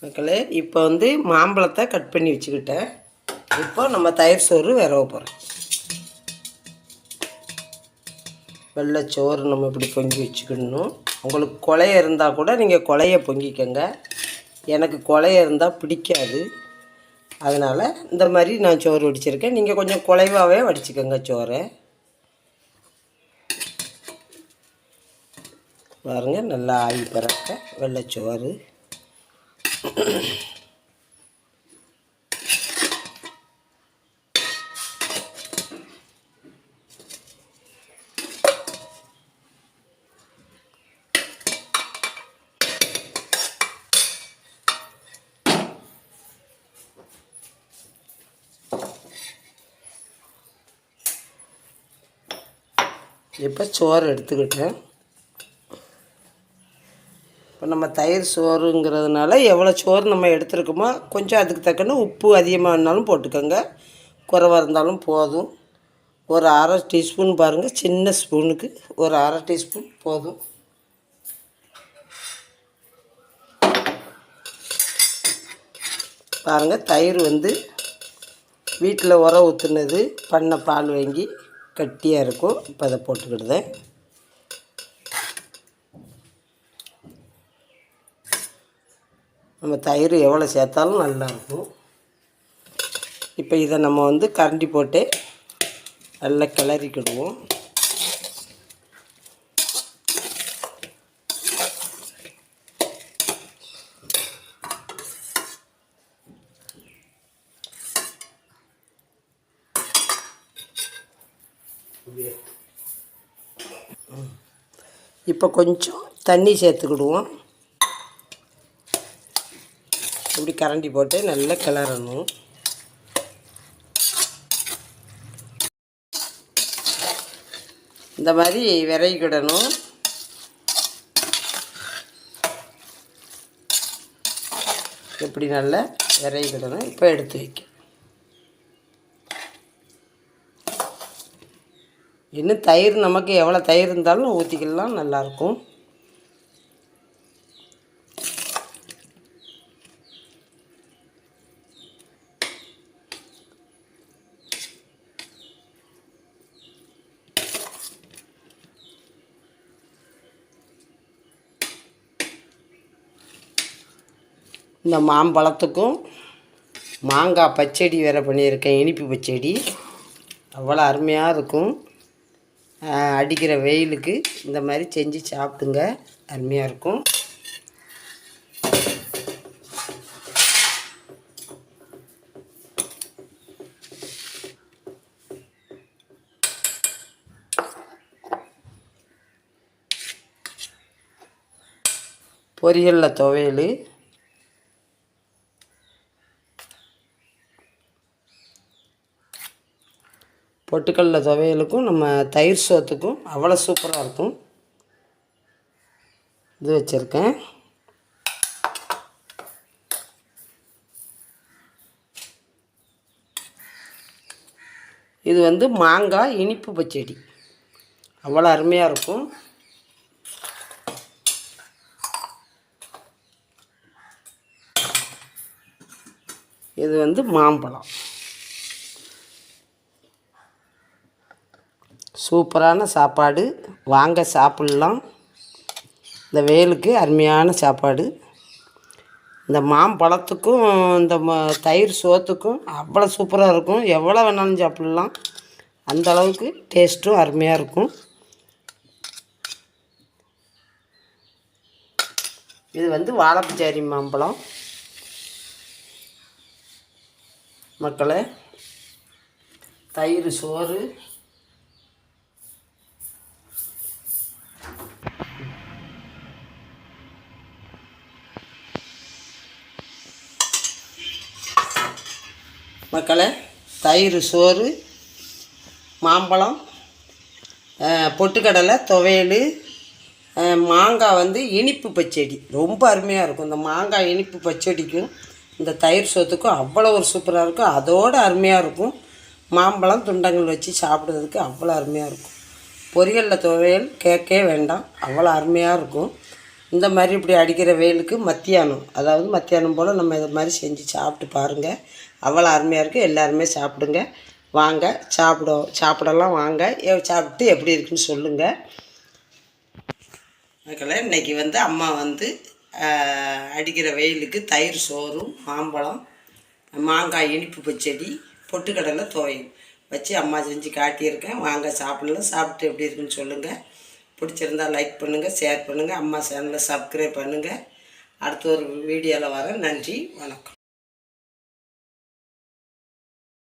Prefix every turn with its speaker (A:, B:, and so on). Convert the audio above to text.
A: மக்களே, இப்போ வந்து மாம்பழத்தை கட் பண்ணி வச்சுக்கிட்டேன். இப்போ நம்ம தயிர் சோறு விரவ போகிறோம். வெள்ளைச்சோறு நம்ம இப்படி பொங்கி வச்சுக்கிடணும். உங்களுக்கு கொலைய இருந்தால் கூட நீங்கள் கொலைய பொங்கிக்கங்க. எனக்கு கொலைய இருந்தால் பிடிக்காது. அதனால் இந்த மாதிரி நான் சோறு வடிச்சிருக்கேன். நீங்கள் கொஞ்சம் குலைவாகவே வடிச்சுக்கோங்க சோறை. பாருங்கள், நல்லா ஆவி பறக்க வெள்ளைச்சோறு. இப்போ சோறு எடுத்துக்கிட்டேன். இப்போ நம்ம தயிர் சோறுங்கிறதுனால எவ்வளோ சோறு நம்ம எடுத்துருக்கோமோ கொஞ்சம் அதுக்கு தக்கன உப்பு அதிகமாக இருந்தாலும் போட்டுக்கோங்க, குறைவாக இருந்தாலும் போதும். ஒரு அரை டீஸ்பூன் பாருங்கள், சின்ன ஸ்பூனுக்கு ஒரு அரை டீஸ்பூன் போதும். பாருங்கள், தயிர் வந்து வீட்டில் உர ஊற்றுனது, பண்ணை பால் வாங்கி கட்டியாக இருக்கும். இப்போ அதை போட்டுக்கிடுதேன். நம்ம தயிர் எவ்வளோ சேர்த்தாலும் நல்லாயிருக்கும். இப்போ இதை நம்ம வந்து கரண்டி போட்டு நல்லா கிளறிக்கிடுவோம். இப்போ கொஞ்சம் தண்ணி சேர்த்துக்கிடுவோம். இப்படி கரண்டி போட்டு நல்லா கிளறணும். இந்த மாதிரி விரைகிடணும். இப்படி நல்லா விரைகிடணும். இப்போ எடுத்து வைக்க. இன்னும் தயிர் நமக்கு எவ்வளோ தயிர் இருந்தாலும் ஊற்றிக்கலாம், நல்லாயிருக்கும். இந்த மாம்பழத்துக்கும் மாங்காய் பச்சடி வேறு பண்ணியிருக்கேன், இனிப்பு பச்சடி. அவ்வளோ அருமையாக இருக்கும். அடிக்கிற வெயிலுக்கு இந்த மாதிரி செஞ்சு சாப்பிடுங்க, அருமையாக இருக்கும். பொரியலில் துவையல், பொட்டுக்கடல துவையலுக்கும் நம்ம தயிர் சோத்துக்கும் அவ்வளோ சூப்பராக இருக்கும். இது வச்சுருக்கேன். இது வந்து மாங்காய் இனிப்பு பச்சடி, அவ்வளோ அருமையாக இருக்கும். இது வந்து மாம்பழம். சூப்பரான சாப்பாடு, வாங்க சாப்பிட்லாம். இந்த வெயிலுக்கு அருமையான சாப்பாடு. இந்த மாம்பழத்துக்கும் இந்த தயிர் சோத்துக்கும் அவ்வளோ சூப்பராக இருக்கும். எவ்வளோ வேணாலும் சாப்பிட்லாம், அந்த அளவுக்கு டேஸ்ட்டும் அருமையாக இருக்கும். இது வந்து வாழைப்பச்சாரி மாம்பழம். மக்களே, தயிர் சோறு, மக்களே, தயிர் சோறு, மாம்பழம், பொட்டுக்கடலை துவையல், மாங்காய் வந்து இனிப்பு பச்சடி ரொம்ப அருமையாக இருக்கும். இந்த மாங்காய் இனிப்பு பச்சடிக்கும் இந்த தயிர் சோத்துக்கும் அவ்வளோ ஒரு சூப்பராக இருக்கும். அதோடு அருமையாக இருக்கும். மாம்பழம் துண்டங்கள் வச்சு சாப்பிட்றதுக்கு அவ்வளோ அருமையாக இருக்கும். பொரியலில் துவையல் கேட்கவே வேண்டாம், அவ்வளோ அருமையாக இருக்கும். இந்த மாதிரி இப்படி அடிக்கிற வெயிலுக்கு மத்தியானம், அதாவது மத்தியானம் போல் நம்ம இதை மாதிரி செஞ்சு சாப்பிட்டு பாருங்கள். அவ்வளோ அருமையாக இருக்குது. எல்லாருமே சாப்பிடுங்க. வாங்க சாப்பிடலாம் வாங்க. சாப்பிட்டு எப்படி இருக்குன்னு சொல்லுங்கள். அதுக்கெல்லாம் இன்றைக்கி அம்மா அடிக்கிற வெயிலுக்கு தயிர் சோறும் மாம்பழம் மாங்காய் இனிப்பு பச்சடி பொட்டுக்கடலை துவையல் வச்சு அம்மா செஞ்சு காட்டியிருக்கேன். வாங்க சாப்பிடலாம். சாப்பிட்டு எப்படி இருக்குன்னு சொல்லுங்கள். பிடிச்சிருந்தால் லைக் பண்ணுங்கள், ஷேர் பண்ணுங்கள். அம்மா சேனலை சப்ஸ்கிரைப் பண்ணுங்கள். அடுத்த ஒரு வீடியோவில் வரேன். நன்றி, வணக்கம்.